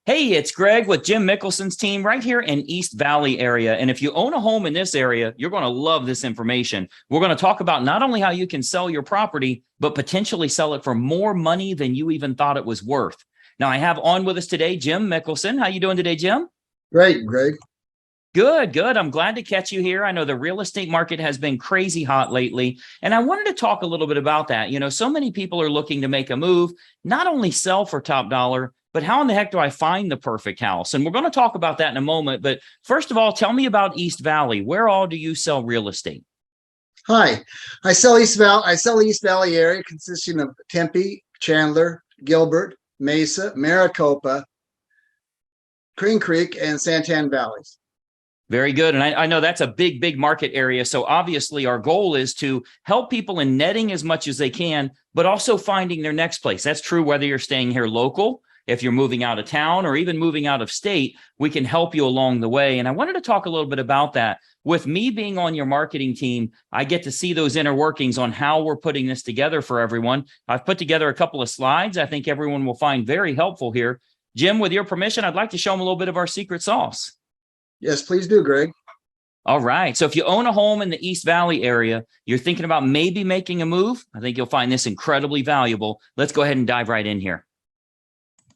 Hey, it's Greg with Jim Mickelson's team right here in East Valley area. And if you own a home in this area, you're going to love this information. We're going to talk about not only how you can sell your property, but potentially sell it for more money than you even thought it was worth. Now, I have on with us today, Jim Mickelson. How you doing today, Jim? Great, Greg. Good, good. I'm glad to catch you here. I know the real estate market has been crazy hot lately, and I wanted to talk a little bit about that. So many people are looking to make a move, not only sell for top dollar, but how in the heck do I find the perfect house? And we're going to talk about that in a moment. But first of all, tell me about East Valley. Where all do you sell real estate? Hi, I sell East Valley area consisting of Tempe, Chandler, Gilbert, Mesa, Maricopa, Crane Creek, and Santan Valleys. Very good. And I know that's a big, big market area. So obviously our goal is to help people in netting as much as they can, but also finding their next place. That's true whether you're staying here local, if you're moving out of town, or even moving out of state, we can help you along the way. And I wanted to talk a little bit about that. With me being on your marketing team, I get to see those inner workings on how we're putting this together for everyone. I've put together a couple of slides I think everyone will find very helpful here. Jim, with your permission, I'd like to show them a little bit of our secret sauce. Yes, please do, Greg. All right. So if you own a home in the East Valley area, you're thinking about maybe making a move, I think you'll find this incredibly valuable. Let's go ahead and dive right in here.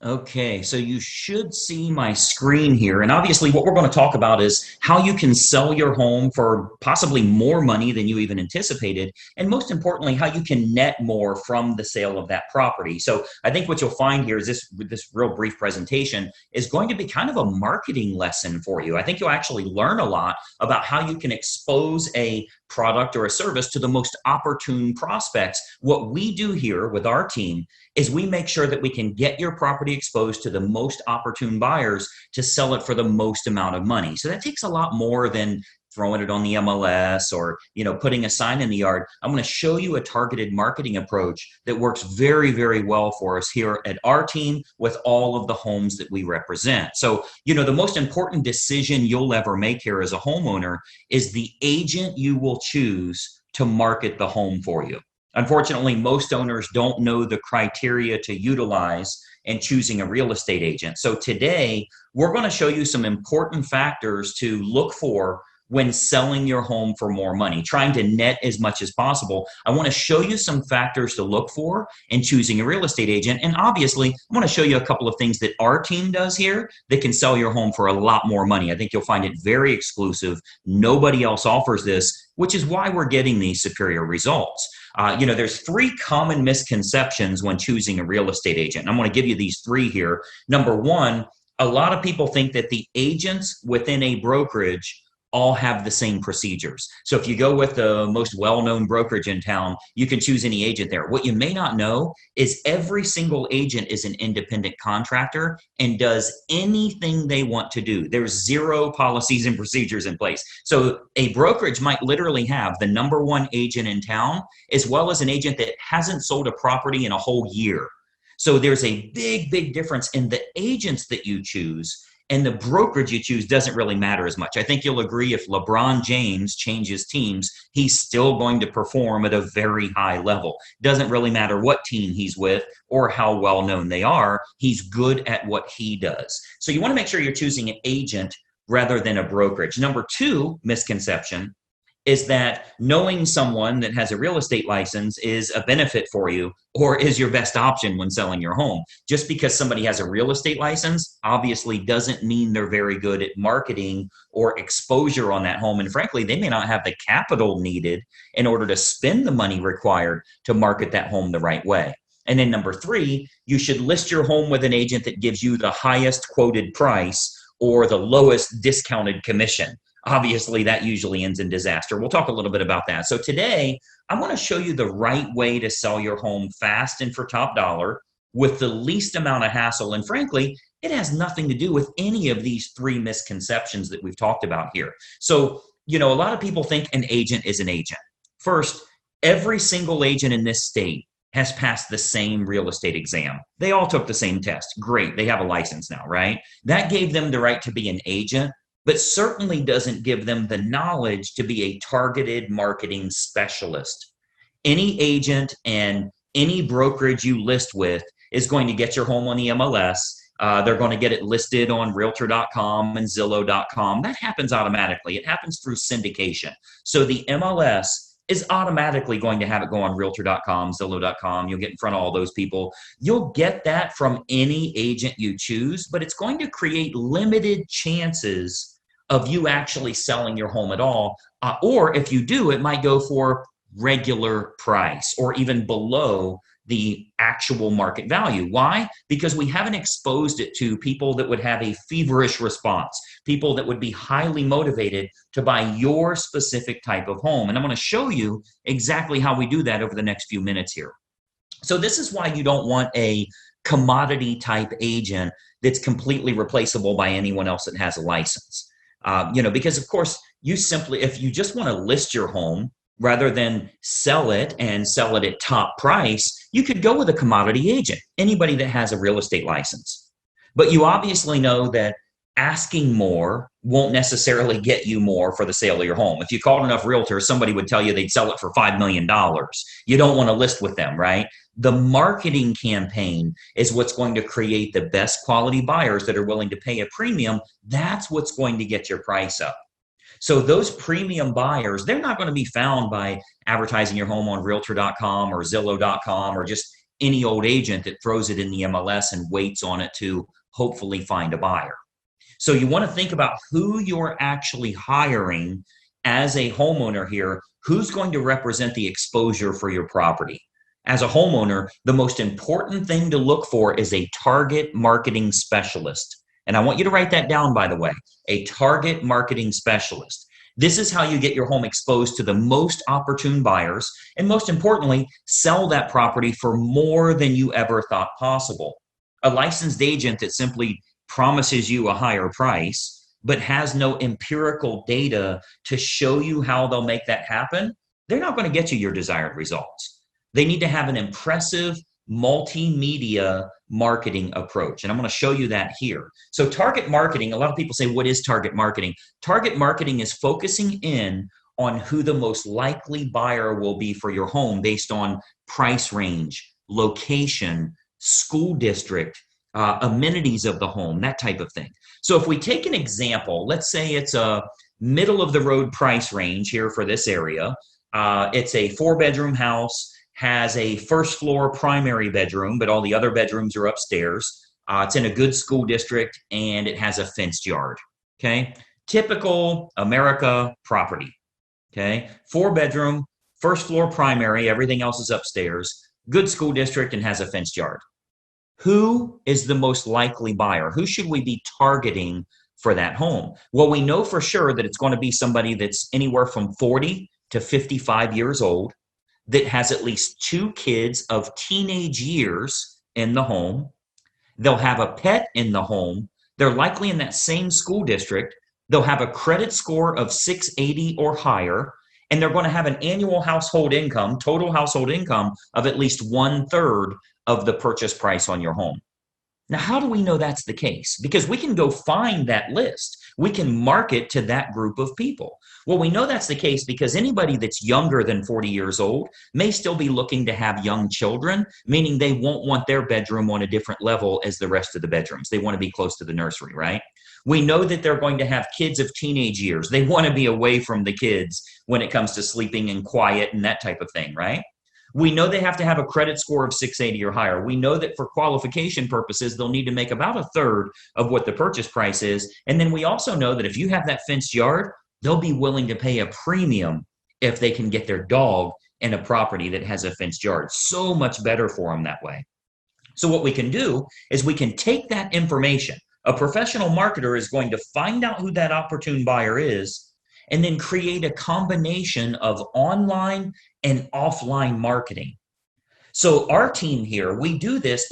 Okay, so you should see my screen here. And obviously what we're going to talk about is how you can sell your home for possibly more money than you even anticipated. And most importantly, how you can net more from the sale of that property. So I think what you'll find here is this real brief presentation is going to be kind of a marketing lesson for you. I think you'll actually learn a lot about how you can expose a product or a service to the most opportune prospects. What we do here with our team is we make sure that we can get your property exposed to the most opportune buyers to sell it for the most amount of money. So that takes a lot more than throwing it on the MLS or putting a sign in the yard. I'm going to show you a targeted marketing approach that works very, very well for us here at our team with all of the homes that we represent. So, the most important decision you'll ever make here as a homeowner is the agent you will choose to market the home for you. Unfortunately, most owners don't know the criteria to utilize in choosing a real estate agent. So today, we're going to show you some important factors to look for when selling your home for more money, trying to net as much as possible. I want to show you some factors to look for in choosing a real estate agent. And obviously, I want to show you a couple of things that our team does here that can sell your home for a lot more money. I think you'll find it very exclusive. Nobody else offers this, which is why we're getting these superior results. There's three common misconceptions when choosing a real estate agent. And I'm going to give you these three here. Number one, a lot of people think that the agents within a brokerage all have the same procedures. So if you go with the most well-known brokerage in town, you can choose any agent there. What you may not know is every single agent is an independent contractor and does anything they want to do. There's zero policies and procedures in place. So a brokerage might literally have the number one agent in town, as well as an agent that hasn't sold a property in a whole year. So there's a big, big difference in the agents that you choose, and the brokerage you choose doesn't really matter as much. I think you'll agree if LeBron James changes teams, he's still going to perform at a very high level. Doesn't really matter what team he's with or how well known they are. He's good at what he does. So you want to make sure you're choosing an agent rather than a brokerage. Number two misconception is that knowing someone that has a real estate license is a benefit for you or is your best option when selling your home. Just because somebody has a real estate license obviously doesn't mean they're very good at marketing or exposure on that home. And frankly, they may not have the capital needed in order to spend the money required to market that home the right way. And then number three, you should list your home with an agent that gives you the highest quoted price or the lowest discounted commission. Obviously, that usually ends in disaster. We'll talk a little bit about that. So today, I'm going to show you the right way to sell your home fast and for top dollar with the least amount of hassle. And frankly, it has nothing to do with any of these three misconceptions that we've talked about here. So, a lot of people think an agent is an agent. First, every single agent in this state has passed the same real estate exam. They all took the same test. Great. They have a license now, right? That gave them the right to be an agent, but certainly doesn't give them the knowledge to be a targeted marketing specialist. Any agent and any brokerage you list with is going to get your home on the MLS, They're going to get it listed on realtor.com and Zillow.com. That happens automatically. It happens through syndication. So the MLS is automatically going to have it go on realtor.com, Zillow.com. You'll get in front of all those people. You'll get that from any agent you choose, but it's going to create limited chances of you actually selling your home at all. Or if you do, it might go for regular price or even below the actual market value. Why? Because we haven't exposed it to people that would have a feverish response, people that would be highly motivated to buy your specific type of home. And I'm going to show you exactly how we do that over the next few minutes here. So this is why you don't want a commodity type agent that's completely replaceable by anyone else that has a license. Because of course, if you just want to list your home rather than sell it and sell it at top price, you could go with a commodity agent, anybody that has a real estate license. But you obviously know that asking more won't necessarily get you more for the sale of your home. If you called enough realtors, somebody would tell you they'd sell it for $5 million. You don't want to list with them, right? The marketing campaign is what's going to create the best quality buyers that are willing to pay a premium. That's what's going to get your price up. So those premium buyers, they're not going to be found by advertising your home on realtor.com or Zillow.com or just any old agent that throws it in the MLS and waits on it to hopefully find a buyer. So you want to think about who you're actually hiring as a homeowner here, who's going to represent the exposure for your property. As a homeowner, the most important thing to look for is a target marketing specialist. And I want you to write that down, by the way, a target marketing specialist. This is how you get your home exposed to the most opportune buyers, and most importantly, sell that property for more than you ever thought possible. A licensed agent that simply promises you a higher price, but has no empirical data to show you how they'll make that happen, they're not going to get you your desired results. They need to have an impressive multimedia marketing approach. And I'm going to show you that here. So target marketing, a lot of people say, what is target marketing? Target marketing is focusing in on who the most likely buyer will be for your home based on price range, location, school district, amenities of the home, that type of thing. So if we take an example, let's say it's a middle of the road price range here for this area. It's a 4-bedroom house, has a first floor primary bedroom, but all the other bedrooms are upstairs. It's in a good school district and it has a fenced yard. Okay. Typical America property. Okay. 4-bedroom, first floor primary, everything else is upstairs, good school district and has a fenced yard. Who is the most likely buyer? Who should we be targeting for that home? Well, we know for sure that it's going to be somebody that's anywhere from 40 to 55 years old, that has at least 2 kids of teenage years in the home. They'll have a pet in the home. They're likely in that same school district. They'll have a credit score of 680 or higher, and they're going to have an annual household income, total household income of at least 1/3 of the purchase price on your home. Now, how do we know that's the case? Because we can go find that list. We can market to that group of people. Well, we know that's the case because anybody that's younger than 40 years old may still be looking to have young children, meaning they won't want their bedroom on a different level as the rest of the bedrooms. They want to be close to the nursery, right? We know that they're going to have kids of teenage years. They want to be away from the kids when it comes to sleeping and quiet and that type of thing, right? We know they have to have a credit score of 680 or higher. We know that for qualification purposes, they'll need to make about 1/3 of what the purchase price is. And then we also know that if you have that fenced yard, they'll be willing to pay a premium if they can get their dog in a property that has a fenced yard. So much better for them that way. So what we can do is we can take that information. A professional marketer is going to find out who that opportune buyer is and then create a combination of online and offline marketing. So our team here, we do this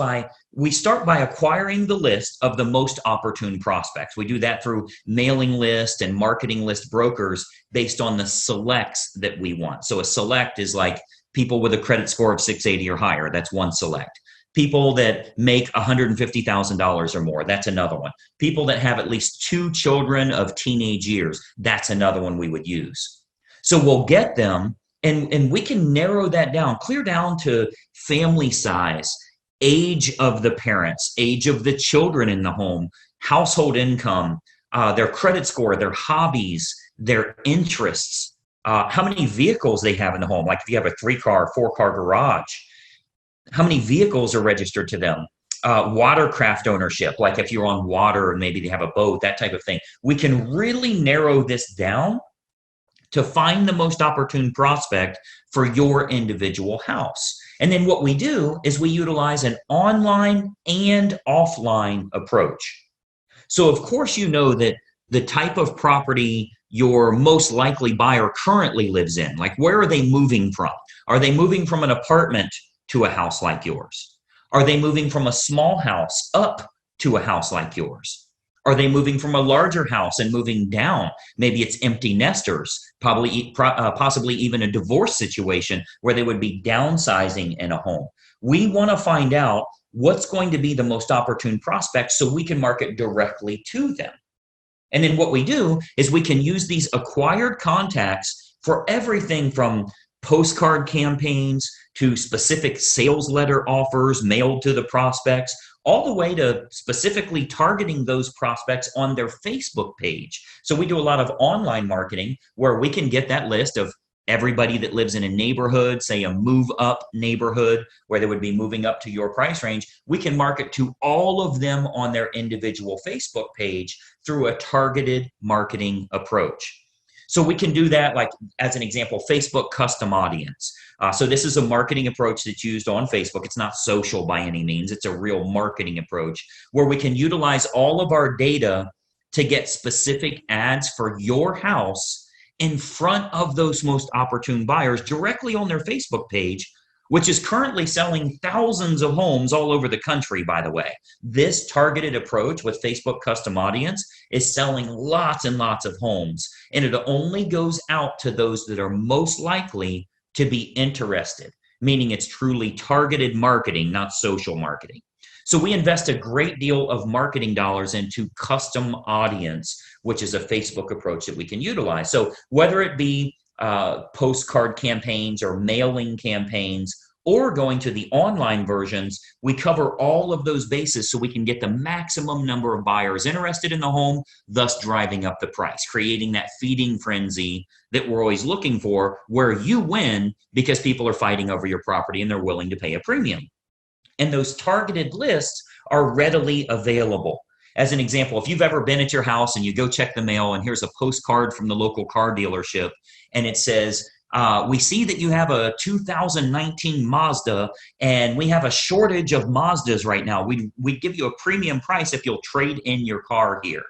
we start by acquiring the list of the most opportune prospects. We do that through mailing list and marketing list brokers based on the selects that we want. So a select is like people with a credit score of 680 or higher. That's one select. People that make $150,000 or more, that's another one. People that have at least 2 children of teenage years, that's another one we would use. So we'll get them and we can narrow that down, clear down to family size, age of the parents, age of the children in the home, household income, their credit score, their hobbies, their interests, how many vehicles they have in the home. Like if you have a 3-car, 4-car garage, how many vehicles are registered to them? Watercraft ownership, like if you're on water and maybe they have a boat, that type of thing. We can really narrow this down to find the most opportune prospect for your individual house. And then what we do is we utilize an online and offline approach. So of course, you know that the type of property your most likely buyer currently lives in, like where are they moving from? Are they moving from an apartment to a house like yours? Are they moving from a small house up to a house like yours? Are they moving from a larger house and moving down? Maybe it's empty nesters, possibly even a divorce situation where they would be downsizing in a home. We want to find out what's going to be the most opportune prospect so we can market directly to them. And then what we do is we can use these acquired contacts for everything from postcard campaigns to specific sales letter offers mailed to the prospects, all the way to specifically targeting those prospects on their Facebook page. So we do a lot of online marketing where we can get that list of everybody that lives in a neighborhood, say a move up neighborhood where they would be moving up to your price range. We can market to all of them on their individual Facebook page through a targeted marketing approach. So we can do that, like as an example, Facebook custom audience. So this is a marketing approach that's used on Facebook. It's not social by any means. It's a real marketing approach where we can utilize all of our data to get specific ads for your house in front of those most opportune buyers directly on their Facebook page, which is currently selling thousands of homes all over the country, by the way. This targeted approach with Facebook custom audience is selling lots and lots of homes, and it only goes out to those that are most likely to be interested, meaning it's truly targeted marketing, not social marketing. So we invest a great deal of marketing dollars into custom audience, which is a Facebook approach that we can utilize. So whether it be postcard campaigns or mailing campaigns or going to the online versions, we cover all of those bases so we can get the maximum number of buyers interested in the home, thus driving up the price, creating that feeding frenzy that we're always looking for, where you win because people are fighting over your property and they're willing to pay a premium. And those targeted lists are readily available. As an example, if you've ever been at your house and you go check the mail and here's a postcard from the local car dealership and it says, we see that you have a 2019 Mazda and we have a shortage of Mazdas right now. We'd give you a premium price if you'll trade in your car here.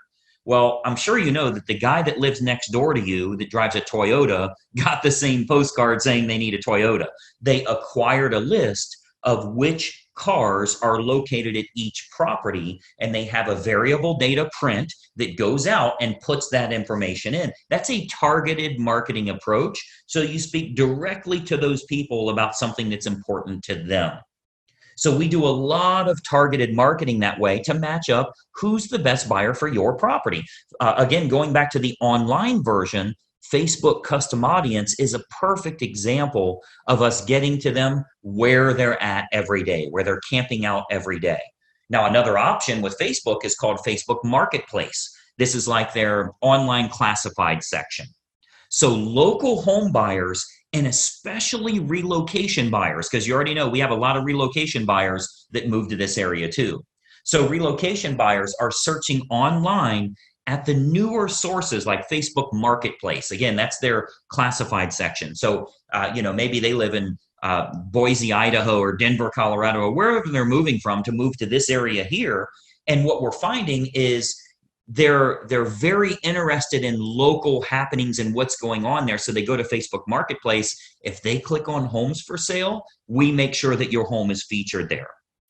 Well, I'm sure you know that the guy that lives next door to you that drives a Toyota got the same postcard saying they need a Toyota. They acquired a list of which cars are located at each property, and they have a variable data print that goes out and puts that information in. That's a targeted marketing approach. So you speak directly to those people about something that's important to them. So we do a lot of targeted marketing that way to match up who's the best buyer for your property. Again, going back to the online version, Facebook custom audience is a perfect example of us getting to them where they're at every day, where they're camping out every day. Now, another option with Facebook is called Facebook Marketplace. This is like their online classified section. So local home buyers and especially relocation buyers, because you already know we have a lot of relocation buyers that move to this area too. So relocation buyers are searching online at the newer sources like Facebook Marketplace. Again, that's their classified section. So, maybe they live in Boise, Idaho, or Denver, Colorado, or wherever they're moving from to move to this area here. And what we're finding is they're very interested in local happenings and what's going on there. So they go to Facebook Marketplace. If they click on homes for sale, we make sure that your home is featured there.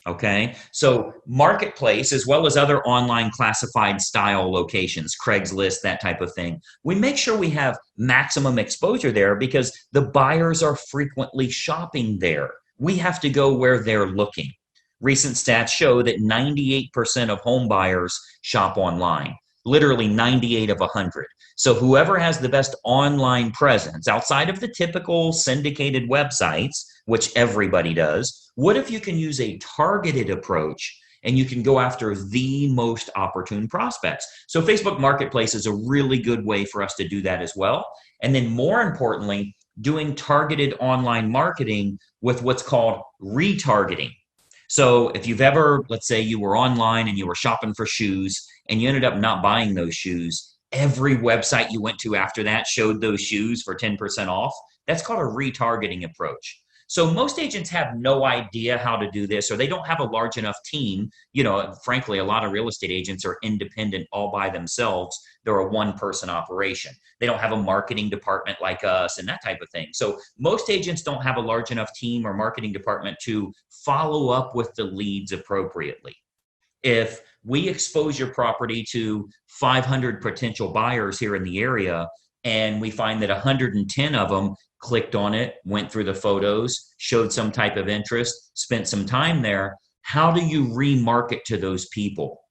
Okay, so Marketplace, as well as other online classified style locations, Craigslist, that type of thing, we make sure we have maximum exposure there because the buyers are frequently shopping there. We have to go where they're looking. Recent stats show that 98% of home buyers shop online, literally 98 of 100. So whoever has the best online presence outside of the typical syndicated websites, which everybody does, what if you can use a targeted approach and you can go after the most opportune prospects? So Facebook Marketplace is a really good way for us to do that as well. And then more importantly, doing targeted online marketing with what's called retargeting. So if you've ever, let's say you were online and you were shopping for shoes and you ended up not buying those shoes, every website you went to after that showed those shoes for 10% off. That's called a retargeting approach. So most agents have no idea how to do this, or they don't have a large enough team. You know, frankly, a lot of real estate agents are independent all by themselves. They're a one-person operation. They don't have a marketing department like us and that type of thing. So most agents don't have a large enough team or marketing department to follow up with the leads appropriately. If we expose your property to 500 potential buyers here in the area, and we find that 110 of them clicked on it, went through the photos, showed some type of interest, spent some time there, how do you remarket to those people?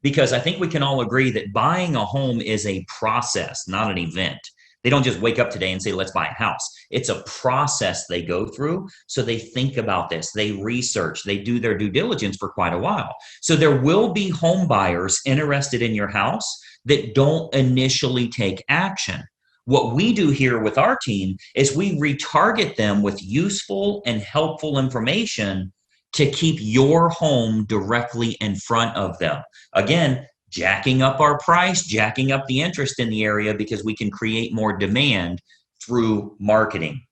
Because I think we can all agree that buying a home is a process, not an event. They don't just wake up today and say, let's buy a house. It's a process they go through. So they think about this, they research, they do their due diligence for quite a while. So there will be home buyers interested in your house that don't initially take action. What we do here with our team is we retarget them with useful and helpful information to keep your home directly in front of them. Again, jacking up our price, jacking up the interest in the area because we can create more demand through marketing.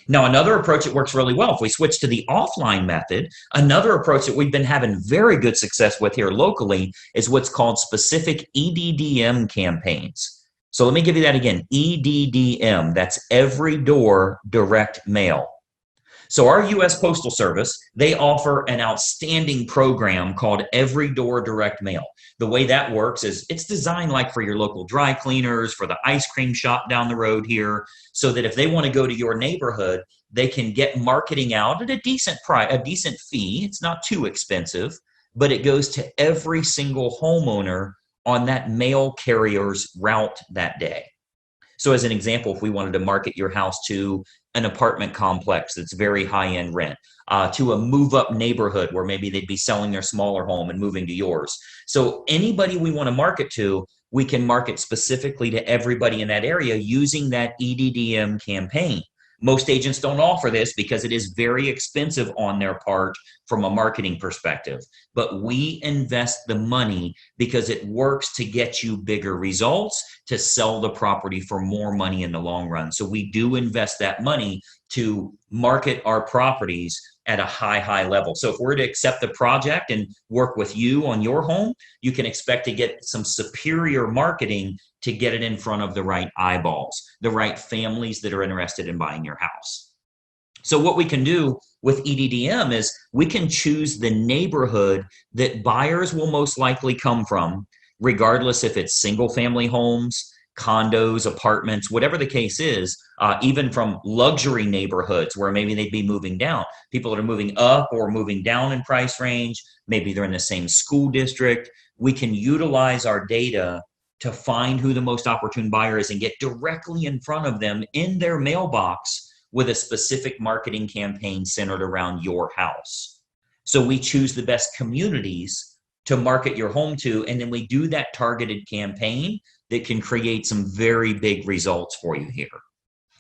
Now, another approach that works really well, if we switch to the offline method, another approach that we've been having very good success with here locally is what's called specific EDDM campaigns. So let me give you that again, EDDM, that's every door direct mail. So our U.S. Postal Service, they offer an outstanding program called Every Door Direct Mail. The way that works is it's designed like for your local dry cleaners, for the ice cream shop down the road here, so that if they want to go to your neighborhood, they can get marketing out at a decent price, a decent fee. It's not too expensive, but it goes to every single homeowner on that mail carrier's route that day. So as an example, if we wanted to market your house to an apartment complex that's very high-end rent, to a move-up neighborhood where maybe they'd be selling their smaller home and moving to yours. So anybody we want to market to, we can market specifically to everybody in that area using that EDDM campaign. Most agents don't offer this because it is very expensive on their part from a marketing perspective. But we invest the money because it works to get you bigger results, to sell the property for more money in the long run. So we do invest that money to market our properties at a high level. So if we're to accept the project and work with you on your home, you can expect to get some superior marketing to get it in front of the right eyeballs, the right families that are interested in buying your house. So what we can do with EDDM is we can choose the neighborhood that buyers will most likely come from, regardless if it's single family homes, condos, apartments, whatever the case is, even from luxury neighborhoods where maybe they'd be moving down. People that are moving up or moving down in price range, maybe they're in the same school district. We can utilize our data to find who the most opportune buyer is and get directly in front of them in their mailbox with a specific marketing campaign centered around your house. So we choose the best communities to market your home to, and then we do that targeted campaign that can create some very big results for you here.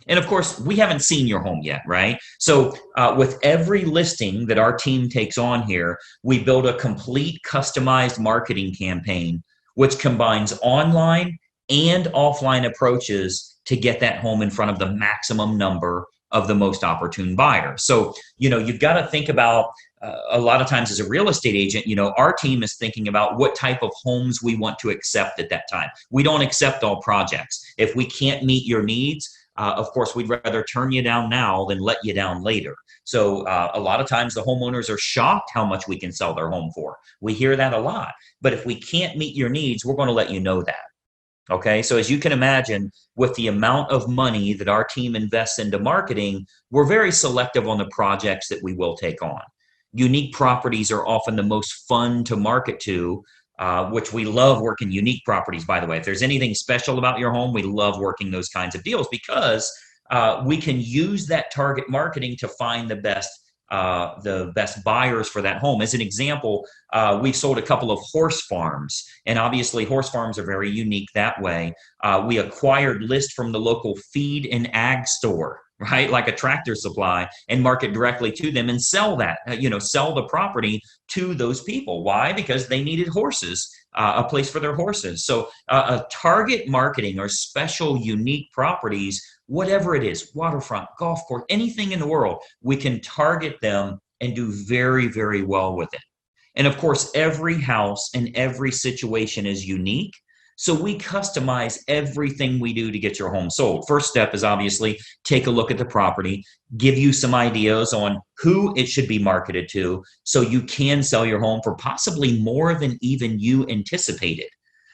And of course, we haven't seen your home yet, right? So with every listing that our team takes on here, we build a complete customized marketing campaign which combines online and offline approaches to get that home in front of the maximum number of the most opportune buyers. So, you've got to think about a lot of times as a real estate agent, our team is thinking about what type of homes we want to accept at that time. We don't accept all projects. If we can't meet your needs, of course, we'd rather turn you down now than let you down later. So a lot of times the homeowners are shocked how much we can sell their home for. We hear that a lot. But if we can't meet your needs, we're going to let you know that. Okay, so as you can imagine, with the amount of money that our team invests into marketing, we're very selective on the projects that we will take on. Unique properties are often the most fun to market to which we love working unique properties, by the way. If there's anything special about your home, we love working those kinds of deals because we can use that target marketing to find the best buyers for that home. As an example, we've sold a couple of horse farms, and obviously horse farms are very unique that way. We acquired lists from the local feed and ag store, right? Like a Tractor Supply, and market directly to them and sell that, sell the property to those people. Why? Because they needed horses, a place for their horses. So a target marketing or special unique properties, whatever it is, waterfront, golf course, anything in the world, we can target them and do very, very well with it. And of course, every house and every situation is unique. So we customize everything we do to get your home sold. First step is obviously take a look at the property, give you some ideas on who it should be marketed to so you can sell your home for possibly more than even you anticipated.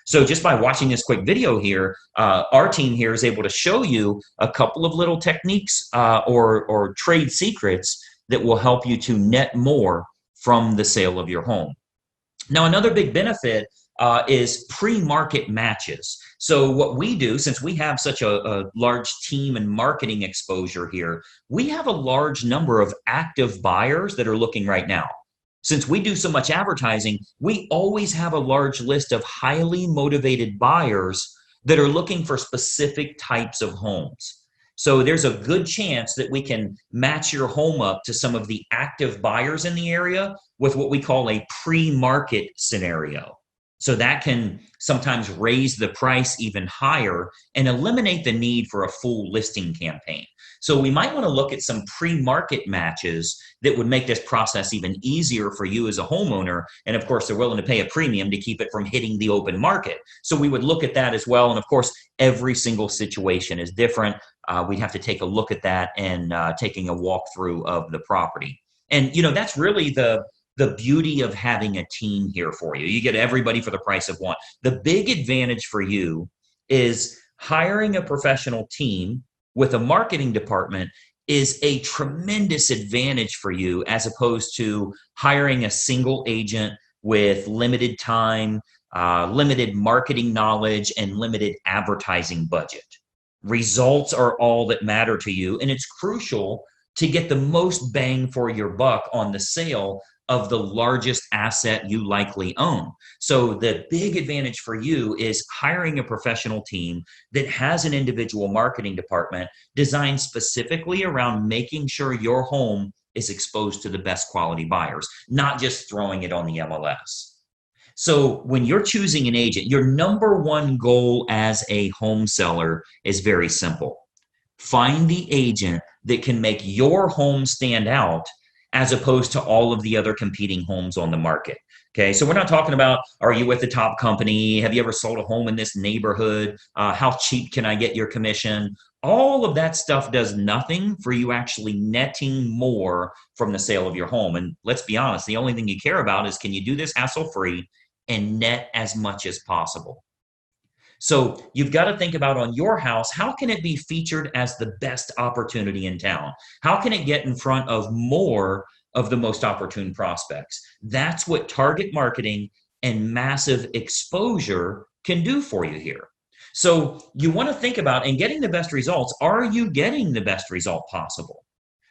So just by watching this quick video here, our team here is able to show you a couple of little techniques or trade secrets that will help you to net more from the sale of your home. Now, another big benefit is pre-market matches. So what we do, since we have such a large team and marketing exposure here, we have a large number of active buyers that are looking right now. Since we do so much advertising, we always have a large list of highly motivated buyers that are looking for specific types of homes. So there's a good chance that we can match your home up to some of the active buyers in the area with what we call a pre-market scenario. So that can sometimes raise the price even higher and eliminate the need for a full listing campaign. So we might want to look at some pre-market matches that would make this process even easier for you as a homeowner. And of course, they're willing to pay a premium to keep it from hitting the open market. So we would look at that as well. And of course, every single situation is different. We'd have to take a look at that and taking a walkthrough of the property. And, that's really the beauty of having a team here for you. You get everybody for the price of one. The big advantage for you is hiring a professional team with a marketing department is a tremendous advantage for you as opposed to hiring a single agent with limited time, limited marketing knowledge, and limited advertising budget. Results are all that matter to you, and it's crucial to get the most bang for your buck on the sale of the largest asset you likely own. So the big advantage for you is hiring a professional team that has an individual marketing department designed specifically around making sure your home is exposed to the best quality buyers, not just throwing it on the MLS. So when you're choosing an agent, your number one goal as a home seller is very simple. Find the agent that can make your home stand out as opposed to all of the other competing homes on the market. Okay, so we're not talking about, are you with the top company? Have you ever sold a home in this neighborhood? How cheap can I get your commission? All of that stuff does nothing for you actually netting more from the sale of your home. And let's be honest, the only thing you care about is, can you do this hassle-free and net as much as possible? So you've got to think about, on your house, how can it be featured as the best opportunity in town? How can it get in front of more of the most opportune prospects? That's what target marketing and massive exposure can do for you here. So you want to think about, in getting the best results, are you getting the best result possible?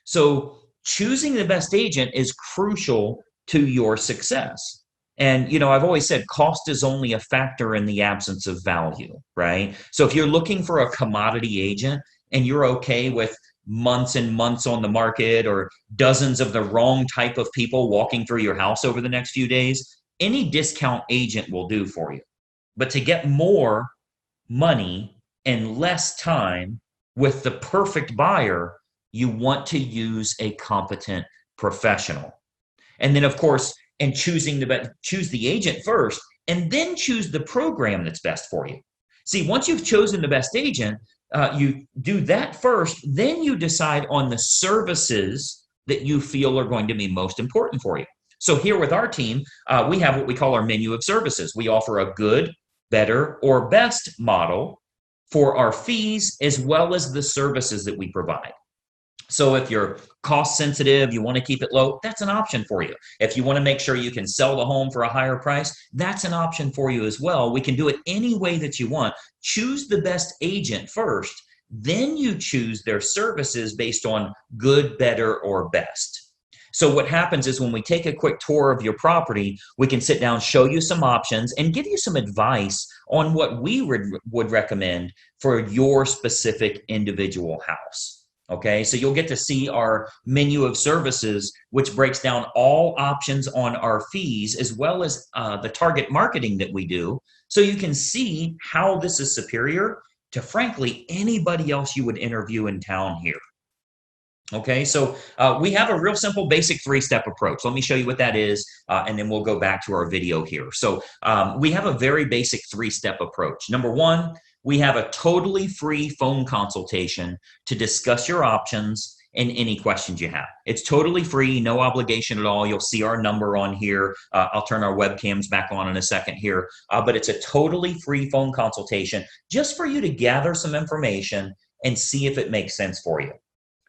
So choosing the best agent is crucial to your success. And, I've always said cost is only a factor in the absence of value, right? So if you're looking for a commodity agent and you're okay with months and months on the market or dozens of the wrong type of people walking through your house over the next few days, any discount agent will do for you. But to get more money and less time with the perfect buyer, you want to use a competent professional. And then, of course, and choose the agent first, and then choose the program that's best for you. See, once you've chosen the best agent, you do that first, then you decide on the services that you feel are going to be most important for you. So here with our team, we have what we call our menu of services. We offer a good, better, or best model for our fees as well as the services that we provide. So if you're cost sensitive, you want to keep it low, that's an option for you. If you want to make sure you can sell the home for a higher price, that's an option for you as well. We can do it any way that you want. Choose the best agent first, then you choose their services based on good, better, or best. So what happens is when we take a quick tour of your property, we can sit down, show you some options, and give you some advice on what we would recommend for your specific individual house. Okay, so you'll get to see our menu of services, which breaks down all options on our fees, as well as the target marketing that we do. So you can see how this is superior to, frankly, anybody else you would interview in town here. Okay, so we have a real simple basic three-step approach. Let me show you what that is, and then we'll go back to our video here. So we have a very basic three-step approach. Number one, we have a totally free phone consultation to discuss your options and any questions you have. It's totally free, no obligation at all. You'll see our number on here. I'll turn our webcams back on in a second here, but it's a totally free phone consultation just for you to gather some information and see if it makes sense for you.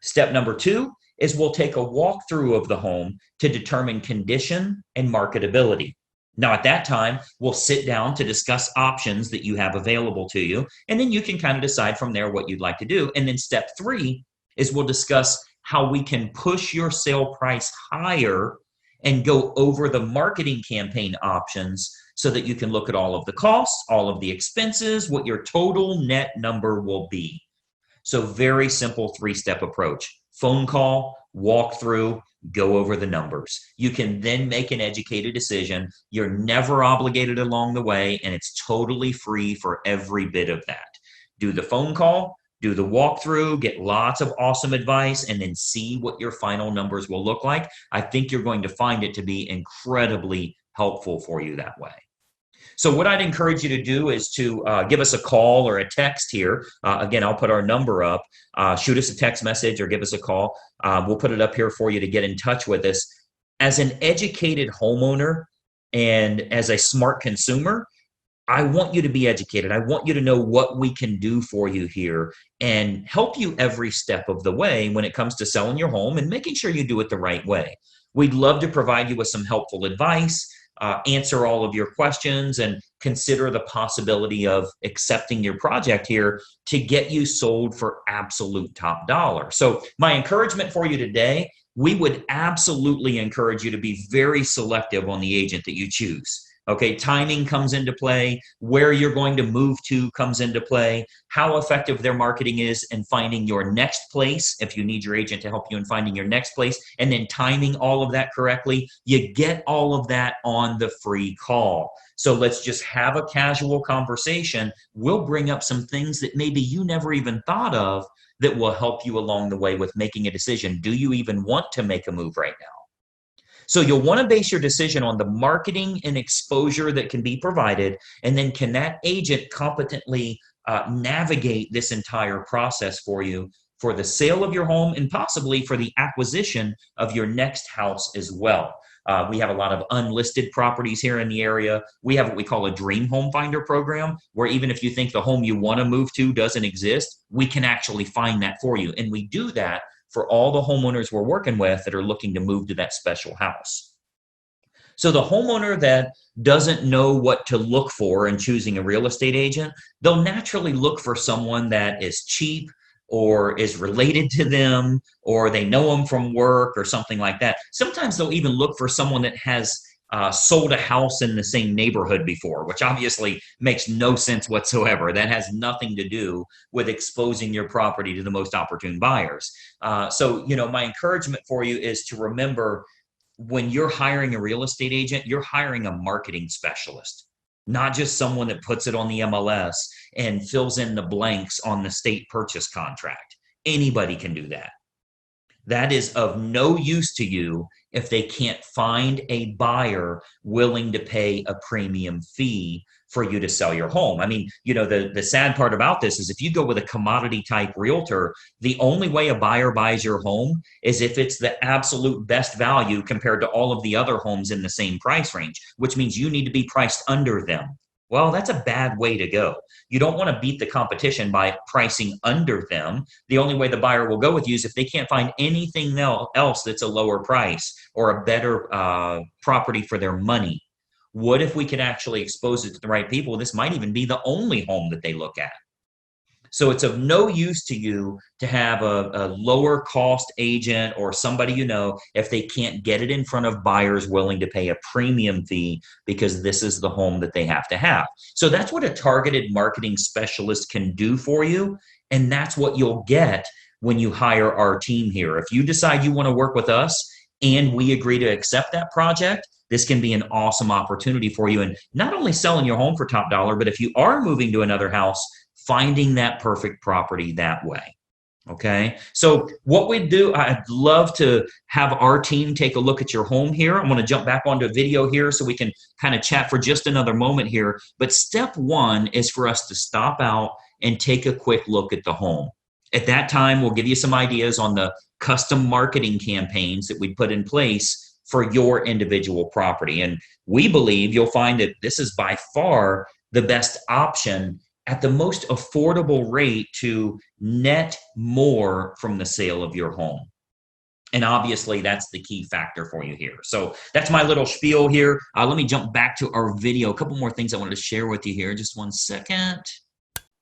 Step number two is we'll take a walkthrough of the home to determine condition and marketability. Now, at that time, we'll sit down to discuss options that you have available to you, and then you can kind of decide from there what you'd like to do. And then step three is we'll discuss how we can push your sale price higher and go over the marketing campaign options so that you can look at all of the costs, all of the expenses, what your total net number will be. So very simple three-step approach. Phone call, walk through, go over the numbers. You can then make an educated decision. You're never obligated along the way, and it's totally free for every bit of that. Do the phone call, do the walkthrough, get lots of awesome advice, and then see what your final numbers will look like. I think you're going to find it to be incredibly helpful for you that way. So what I'd encourage you to do is to give us a call or a text here. Again, I'll put our number up. Shoot us a text message or give us a call. We'll put it up here for you to get in touch with us. As an educated homeowner and as a smart consumer, I want you to be educated. I want you to know what we can do for you here and help you every step of the way when it comes to selling your home and making sure you do it the right way. We'd love to provide you with some helpful advice, answer all of your questions, and consider the possibility of accepting your project here to get you sold for absolute top dollar. So my encouragement for you today, we would absolutely encourage you to be very selective on the agent that you choose. Okay, timing comes into play, where you're going to move to comes into play, how effective their marketing is in finding your next place, if you need your agent to help you in finding your next place, and then timing all of that correctly. You get all of that on the free call. So let's just have a casual conversation. We'll bring up some things that maybe you never even thought of that will help you along the way with making a decision. Do you even want to make a move right now? So you'll want to base your decision on the marketing and exposure that can be provided, and then can that agent competently navigate this entire process for you for the sale of your home and possibly for the acquisition of your next house as well. We have a lot of unlisted properties here in the area. We have what we call a dream home finder program, where even if you think the home you want to move to doesn't exist, we can actually find that for you. And we do that for all the homeowners we're working with that are looking to move to that special house. So the homeowner that doesn't know what to look for in choosing a real estate agent, they'll naturally look for someone that is cheap or is related to them, or they know them from work or something like that. Sometimes they'll even look for someone that has sold a house in the same neighborhood before, which obviously makes no sense whatsoever. That has nothing to do with exposing your property to the most opportune buyers. So, my encouragement for you is to remember, when you're hiring a real estate agent, you're hiring a marketing specialist, not just someone that puts it on the MLS and fills in the blanks on the state purchase contract. Anybody can do that. That is of no use to you if they can't find a buyer willing to pay a premium fee for you to sell your home. I mean, the sad part about this is if you go with a commodity type realtor, the only way a buyer buys your home is if it's the absolute best value compared to all of the other homes in the same price range, which means you need to be priced under them. Well, that's a bad way to go. You don't want to beat the competition by pricing under them. The only way the buyer will go with you is if they can't find anything else that's a lower price or a better property for their money. What if we could actually expose it to the right people? This might even be the only home that they look at. So it's of no use to you to have a lower cost agent or somebody you know if they can't get it in front of buyers willing to pay a premium fee because this is the home that they have to have. So that's what a targeted marketing specialist can do for you. And that's what you'll get when you hire our team here. If you decide you want to work with us and we agree to accept that project, this can be an awesome opportunity for you. And not only selling your home for top dollar, but if you are moving to another house, finding that perfect property that way. Okay. So what we do, I'd love to have our team take a look at your home here. I'm going to jump back onto a video here so we can kind of chat for just another moment here. But step one is for us to stop out and take a quick look at the home. At that time, we'll give you some ideas on the custom marketing campaigns that we put in place for your individual property. And we believe you'll find that this is by far the best option at the most affordable rate to net more from the sale of your home. And obviously, that's the key factor for you here. So that's my little spiel here. Let me jump back to our video. A couple more things I wanted to share with you here. Just one second.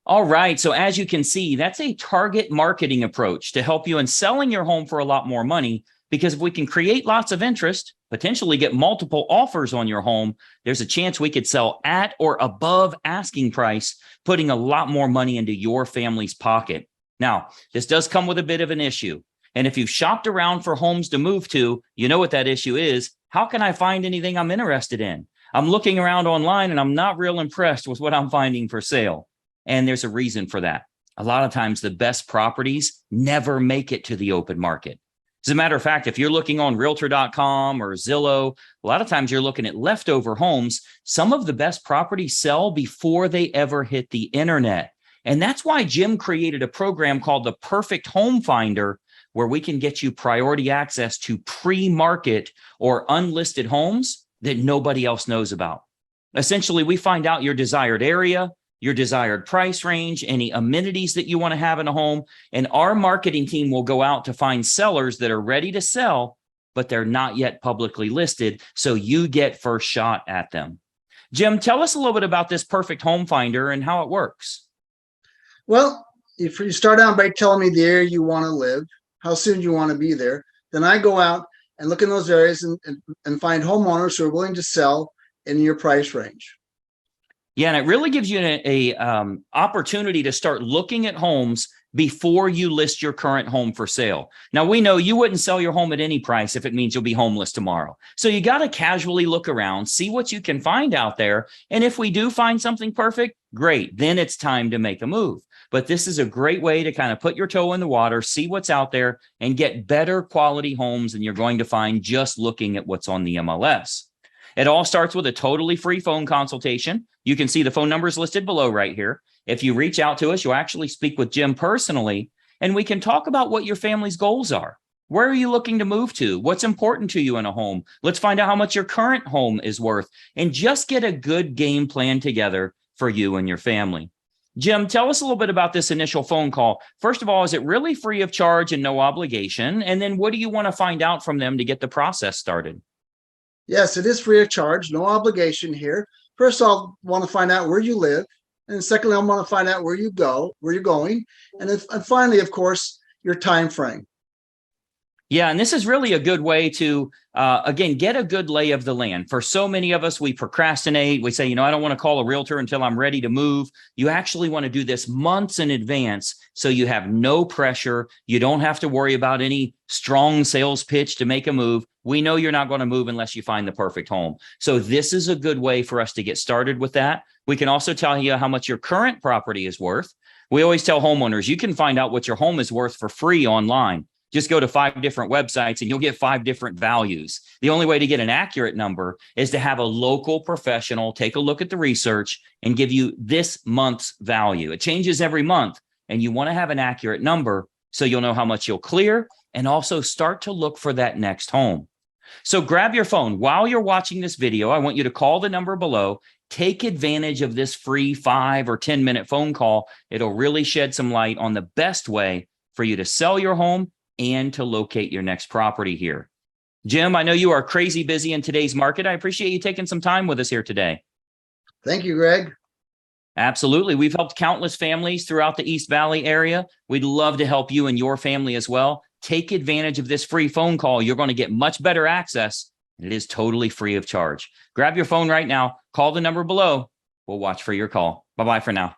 All right. So as you can see, that's a target marketing approach to help you in selling your home for a lot more money. Because if we can create lots of interest, potentially get multiple offers on your home, there's a chance we could sell at or above asking price, putting a lot more money into your family's pocket. Now, this does come with a bit of an issue. And if you've shopped around for homes to move to, you know what that issue is. How can I find anything I'm interested in? I'm looking around online and I'm not real impressed with what I'm finding for sale. And there's a reason for that. A lot of times the best properties never make it to the open market. As a matter of fact, if you're looking on realtor.com or Zillow, a lot of times you're looking at leftover homes. Some of the best properties sell before they ever hit the internet. And that's why Jim created a program called the Perfect Home Finder, where we can get you priority access to pre-market or unlisted homes that nobody else knows about. Essentially, we find out your desired area, your desired price range, any amenities that you want to have in a home. And our marketing team will go out to find sellers that are ready to sell, but they're not yet publicly listed. So you get first shot at them. Jim, tell us a little bit about this Perfect Home Finder and how it works. Well, if you start out by telling me the area you want to live, how soon you want to be there, then I go out and look in those areas and find homeowners who are willing to sell in your price range. Yeah, and it really gives you an opportunity to start looking at homes before you list your current home for sale. Now, we know you wouldn't sell your home at any price if it means you'll be homeless tomorrow. So you got to casually look around, see what you can find out there. And if we do find something perfect, great. Then it's time to make a move. But this is a great way to kind of put your toe in the water, see what's out there, and get better quality homes than you're going to find just looking at what's on the MLS. It all starts with a totally free phone consultation. You can see the phone numbers listed below right here. If you reach out to us, you'll actually speak with Jim personally, and we can talk about what your family's goals are. Where are you looking to move to? What's important to you in a home? Let's find out how much your current home is worth and just get a good game plan together for you and your family. Jim, tell us a little bit about this initial phone call. First of all, is it really free of charge and no obligation? And then what do you want to find out from them to get the process started? Yes, it is free of charge, no obligation here. First, I'll want to find out where you live. And secondly, I want to find out where you're going. And finally, of course, your time frame. Yeah, and this is really a good way to, again, get a good lay of the land. For so many of us, we procrastinate. We say, I don't want to call a realtor until I'm ready to move. You actually want to do this months in advance so you have no pressure. You don't have to worry about any strong sales pitch to make a move. We know you're not going to move unless you find the perfect home. So this is a good way for us to get started with that. We can also tell you how much your current property is worth. We always tell homeowners, you can find out what your home is worth for free online. Just go to 5 different websites and you'll get 5 different values. The only way to get an accurate number is to have a local professional take a look at the research and give you this month's value. It changes every month, and you want to have an accurate number so you'll know how much you'll clear and also start to look for that next home. So grab your phone. While you're watching this video, I want you to call the number below. Take advantage of this free 5 or 10-minute phone call. It'll really shed some light on the best way for you to sell your home and to locate your next property here. Jim, I know you are crazy busy in today's market. I appreciate you taking some time with us here today. Thank you, Greg. Absolutely. We've helped countless families throughout the East Valley area. We'd love to help you and your family as well. Take advantage of this free phone call. You're going to get much better access. It is totally free of charge. Grab your phone right now. Call the number below. We'll watch for your call. Bye-bye for now.